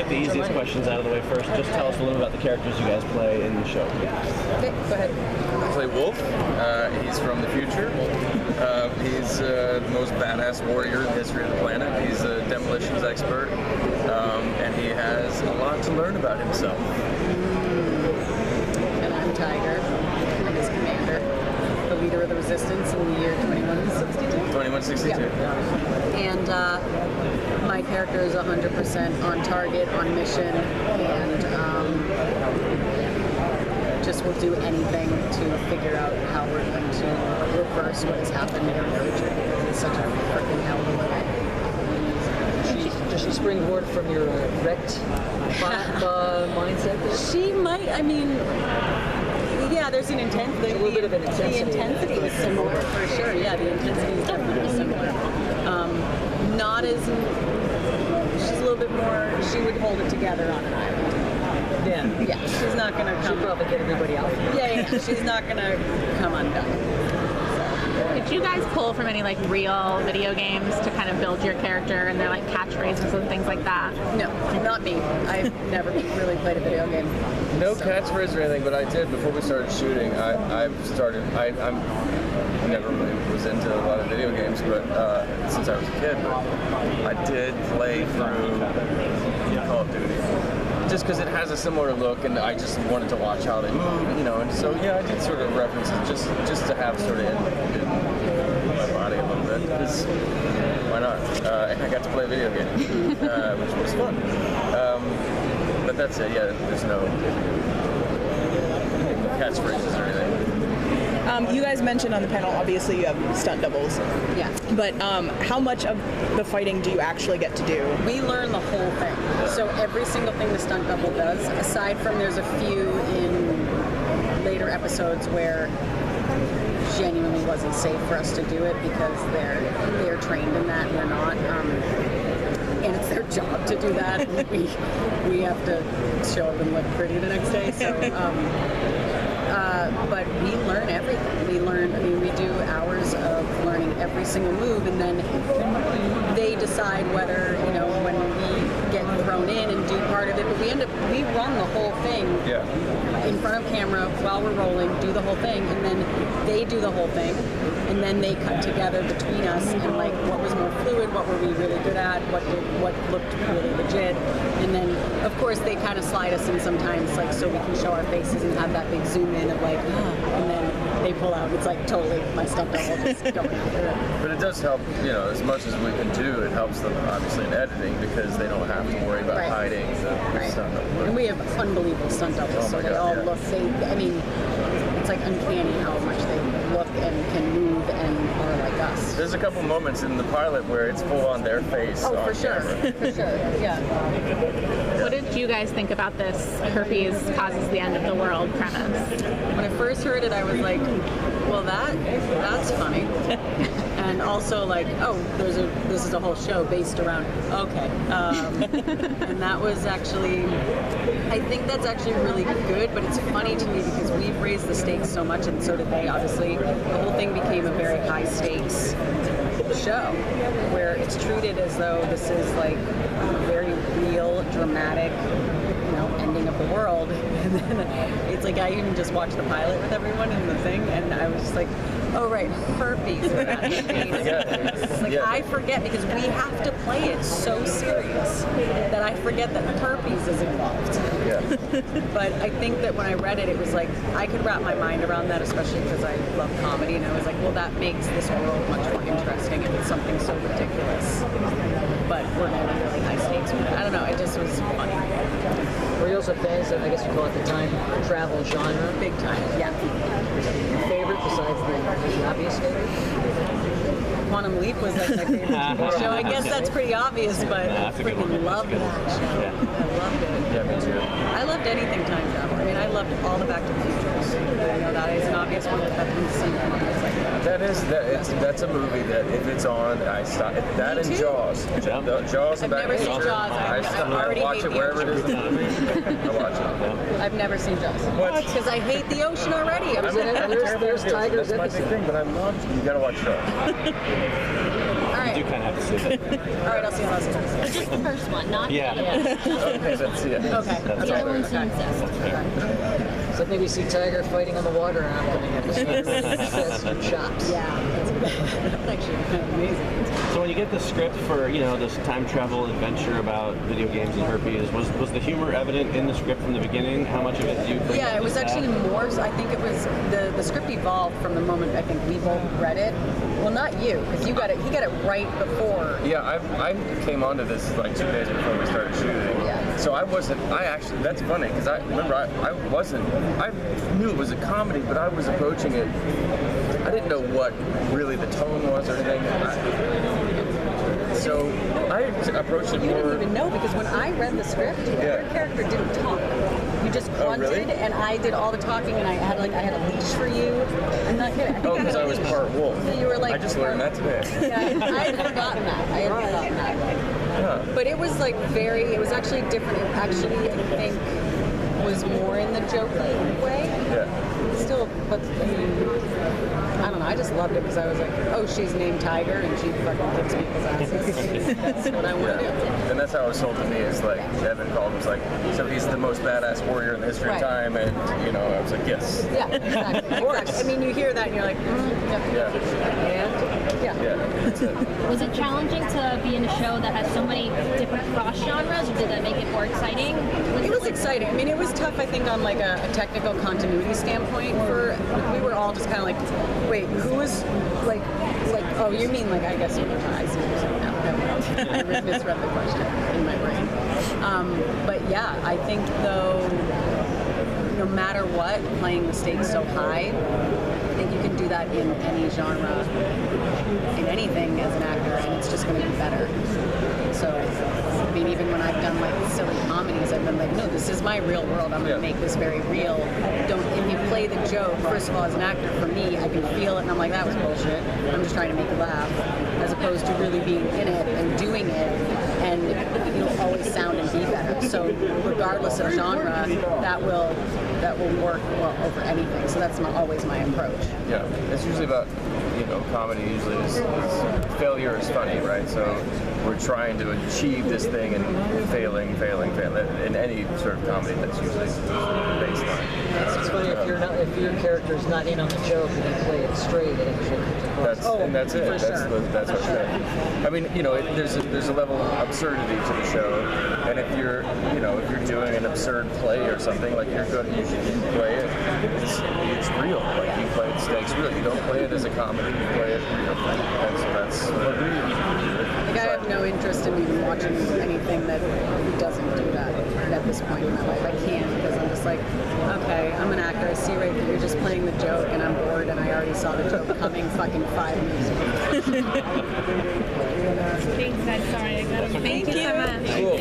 get the easiest questions out of the way first. Just tell us a little about the characters you guys play in the show. Okay, go ahead. I play Wolf. He's from the future. He's the most badass warrior in the history of the planet. He's a demolitions expert, and he has a lot to learn about himself. And I'm Tiger. I'm his commander, the leader of the resistance in the year 2162. 2162. Yeah. And my character is 100% on target, on mission, and just will do anything to figure out how we're going to reverse what has happened in our future, because it's such a freaking hell of a living. Does she springboard from your wrecked mindset there? She might, I mean, yeah, there's an intensity. A little bit of an intensity. The intensity is similar, for sure. Yeah, the intensity is definitely similar. Not as, she's a little bit more, she would hold it together on an island. Yeah. Yeah, she's not going to come. She'll probably get everybody out. Yeah, she's not going to come undone. Did you guys pull from any like real video games to kind of build your character and their like catchphrases and things like that? No, not me. I've never really played a video game. No catchphrase or anything, but I did before we started shooting. I never really was into a lot of video games, but since I was a kid, but I did play through Call of Duty. Just because it has a similar look, and I just wanted to watch how they move, you know. And so, yeah, I did sort of references just to have sort of in my body a little bit. Because why not? And I got to play a video game, which was fun. But that's it. Yeah, there's no catchphrases or anything. You guys mentioned on the panel, obviously you have stunt doubles. Yeah. But how much of the fighting do you actually get to do? We learn the whole thing. So every single thing the stunt double does, aside from there's a few in later episodes where genuinely wasn't safe for us to do it because they're trained in that and we're not. And it's their job to do that. we have to show up and look pretty the next day. So. But we learn everything. We do hours of learning every single move, and then they decide whether, when we get thrown in and do part of it, but we run the whole thing in front of camera while we're rolling, do the whole thing, and then they do the whole thing, and then they cut together between us and like what was more fluid, what were we really good at, what looked really legit, and then of course they kind of slide us in sometimes, like so we can show our faces and have that big zoom in of like, and then they pull out. It's like totally my stunt double just going after it. But it does help, as much as we can do, it helps them obviously in editing because they don't have to worry about hiding the stunt double. And we have unbelievable stunt doubles, so they all look, it's like uncanny how much they look and can move and are like us. There's a couple moments in the pilot where it's full on their face. Oh, on for sure. camera. For sure, yeah. What did you guys think about this herpes causes the end of the world premise? When I first heard it, I was like, well, that's funny. And also like, oh, this is a whole show based around, okay. And that was actually, I think that's actually really good, but it's funny to me because we've raised the stakes so much, and so did they, obviously. The whole thing became a very high stakes show where it's treated as though this is like a very real, dramatic, ending of the world. And then it's like I even just watched the pilot with everyone in the thing, and I was just like, oh right, herpes. I forget because we have to play it so serious that I forget that herpes is involved. But I think that when I read it, it was like I could wrap my mind around that, especially because I love comedy, and I was like, well, that makes this world much more interesting if it's something so ridiculous. But we're going to be really high stakes with it. I don't know, it just was funny. Were you also fans of, I guess you call it the time travel genre? Big time, yeah. Your favorite besides the obvious favorite? Quantum Leap was like my favorite TV show. I guess that's pretty obvious, but I freaking loved that show. I loved it. Yeah, me too. I loved anything time travel. I loved all the Back to the Futures. That is an obvious one that I've seen. That's a movie that if it's on, I stop. That and Jaws. Jaws and I've never seen Jaws. I watch it wherever it is in the movie. I watch it. I've never seen Jaws. What? Because I hate the ocean already. There's Tiger's That's my big episode. thing, but I love. You gotta watch Jaws. All right. kind of have to see it. All right, I'll see you in Los Angeles. Just the first one, not Yeah. Okay, that's it. Okay. That's the all other one's there. incest. It's like maybe see Tiger fighting on the water and I'm going to get some chops. Yeah, that's actually kind of amazing. So when you get the script for, this time travel adventure about video games and herpes, was the humor evident in the script from the beginning? How much of it did you bring Yeah, to it the was staff? actually more. So I think it was the script evolved from the moment I think we both read it. Well, not you, because you got it. He got it right before. Yeah, I came onto this like 2 days before we started shooting. Yeah. So that's funny, because I knew it was a comedy, but I was approaching it, I didn't know what really the tone was or anything. So I approached it You more. didn't even know, because when I read the script, your character didn't talk. You just grunted, really? and I did all the talking, and I had a leash for you. I'm not kidding. Oh, because I was part wolf. So you were like I just learned that today. Yeah, I had forgotten that. Yeah. But it was like it was actually different. It actually, I think, was more in the jokey way. Yeah. Still, but I mean, I don't know. I just loved it because I was like, oh, she's named Tiger and she fucking kicks people's asses. That's what I want to do. And that's how it was sold to me, is like Evan called, was like, so he's the most badass warrior in the history Right. of time, and I was like, yes. Yeah, exactly. Of course. I mean, you hear that and you're like, Yeah. yeah. Yeah. That's it. Was it challenging to be in a show that has so many different cross genres, or did that make it more exciting? It was exciting. I mean, it was tough, I think, on like a technical continuity standpoint. We were all just kind of like, wait, who was like, oh, you mean like, I guess you know, I see what you're saying now. I misread the question in my brain. But yeah, I think though, no matter what, playing the stakes so high, I think you can do that in any genre, in anything as an actor, and it's just going to be better. So, I mean, even when I've done like silly comedies, I've been like, no, this is my real world. I'm going to make this very real. If you play the joke, first of all, as an actor, for me, I can feel it, and I'm like, that was bullshit. I'm just trying to make you laugh, as opposed to really being in it and doing it, and it'll always sound and be better. So, regardless of genre, that will work well over anything. So that's always my approach. Yeah, it's usually about, comedy usually is failure is funny, right? So we're trying to achieve this thing and failing. In any sort of comedy, that's usually the baseline. It's funny if your character's not in on the joke and you play it straight, it actually comes across. And that's it. That's what I mean, there's a level of absurdity to the show, and if you're doing an absurd play or something, like you should play it. It's real. Like you play the stakes real. You don't play it as a comedy. You play it real. And so that's. Like I have no interest in even watching anything that doesn't do that at this point in my life. I can't, because I'm just like, okay, I'm an actor. I see right that you're just playing the joke, and I'm bored, and I already saw the joke coming fucking 5 minutes ago. Thanks, guys. Sorry, I got to. Thank you so much. Cool.